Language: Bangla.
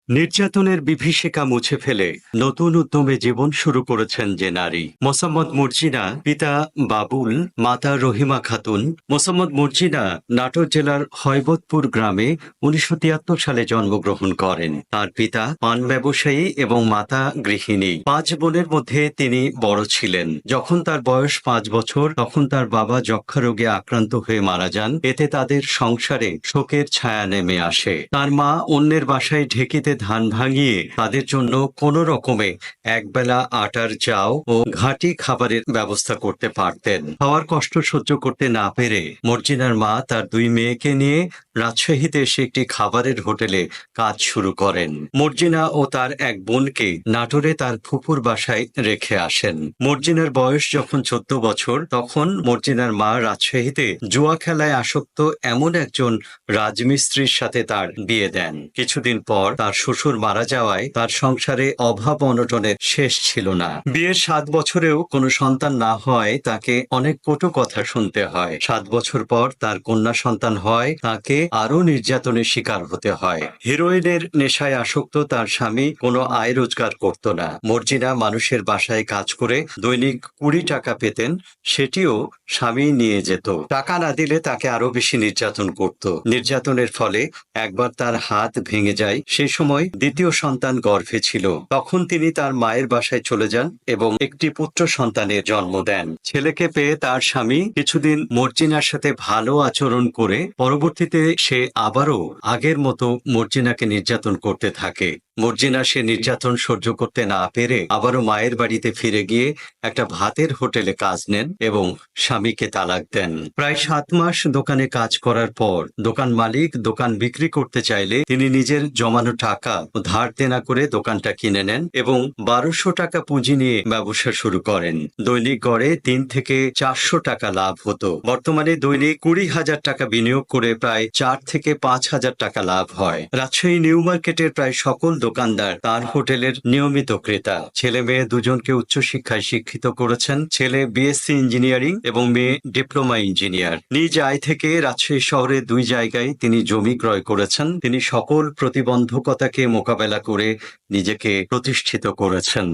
নির্যাতনের বিভীষিকা মুছে ফেলে নতুন উদ্যমে জীবন শুরু করেছেন যে নারী মোসাম্মদ মর্জিনা। পিতা বাবুল, মাতা রহিমা খাতুন। মোসাম্মদ মর্জিনা নাটোর জেলার হৈবতপুর গ্রামে ১৯৭৩ সালে জন্মগ্রহণ করেন। তার পিতা পান ব্যবসায়ী এবং মাতা গৃহিণী। ৫ বোনের মধ্যে তিনি বড় ছিলেন। যখন তার বয়স ৫ বছর তখন তার বাবা যক্ষ্মা রোগে আক্রান্ত হয়ে মারা যান। এতে তাদের সংসারে শোকের ছায়া নেমে আসে। তার মা অন্যের বাসায় ঢেকিতে ধান ভাঙিয়ে তাদের জন্য কোনো রকমে একবেলা আটার চাও ও ঘাঁটি খাবারের ব্যবস্থা করতে পারতেন। খাওয়ার কষ্ট সহ্য করতে না পেরে মর্জিনার মা তার ২ মেয়েকে নিয়ে রাজশাহীতে এসে একটি খাবারের হোটেলে কাজ শুরু করেন। মর্জিনা ও তার এক বোনকে নাটোরে তার ফুপুর বাসায় রেখে আসেন। মর্জিনার বয়স যখন ১৪ বছর তখন মর্জিনার মা রাজশাহীতে জুয়া খেলায় আসক্ত এমন একজন রাজমিস্ত্রির সাথে তার বিয়ে দেন। কিছুদিন পর তার শ্বশুর মারা যাওয়ায় তার সংসারে অভাব অনটনের শেষ ছিল না। বিয়ের ৭ বছরেও কোনো সন্তান না হওয়ায় তাকে অনেক কটু কথা শুনতে হয়। ৭ বছর পর তার কন্যা সন্তান হয়, তাকে আরো নির্যাতনের শিকার হতে হয়। হেরোইনের নেশায় আসক্ত তার স্বামী কোনো আয় রোজগার করত না। মর্জিনা মানুষের বাসায় কাজ করে দৈনিক ২০ টাকা পেতেন, সেটিও স্বামী নিয়ে যেত। টাকা না দিলে তাকে আরো বেশি নির্যাতন করত। নির্যাতনের ফলে একবার তার হাত ভেঙে যায়। সেই সময় দ্বিতীয় সন্তান গর্ভে ছিল। তখন তিনি তার মায়ের বাসায় চলে যান এবং একটি পুত্র সন্তানের জন্ম দেন। ছেলেকে পেয়ে তার স্বামী কিছুদিন মর্জিনার সাথে ভালো আচরণ করে পরবর্তীতে সে আবারও আগের মতো মর্জিনাকে নির্যাতন করতে থাকে। মর্জিনা সে নির্যাতন সহ্য করতে না পেরে আবারও মায়ের বাড়িতে ফিরে গিয়ে একটা ভাতের হোটেলে কাজ নেন এবং স্বামীকে তালাক দেন। প্রায় ৭ মাস দোকানে কাজ করার পর দোকান মালিক দোকান বিক্রি করতে চাইলে তিনি নিজের জমানো টাকা ও ধার দেনা করে দোকানটা কিনে নেন এবং ১২০০ টাকা পুঁজি নিয়ে ব্যবসা শুরু করেন। দৈনিক গড়ে ৩ থেকে ৪০০ টাকা লাভ হতো। বর্তমানে দৈনিক ২০,০০০ টাকা বিনিয়োগ করে প্রায় ৪ থেকে ৫,০০০ টাকা লাভ হয়। রাজশাহী নিউ মার্কেটের প্রায় সকল দোকানদার তার হোটেলের নিয়মিত ক্রেতা। ছেলে মেয়ে দুজনকে উচ্চশিক্ষায় শিক্ষিত করেছেন। ছেলে বিএসসি ইঞ্জিনিয়ারিং এবং মেয়ে ডিপ্লোমা ইঞ্জিনিয়ার। নিজ আয় থেকে রাজশাহী শহরের ২ জায়গায় তিনি জমি ক্রয় করেছেন। তিনি সকল প্রতিবন্ধকতাকে মোকাবেলা করে নিজেকে প্রতিষ্ঠিত করেছেন।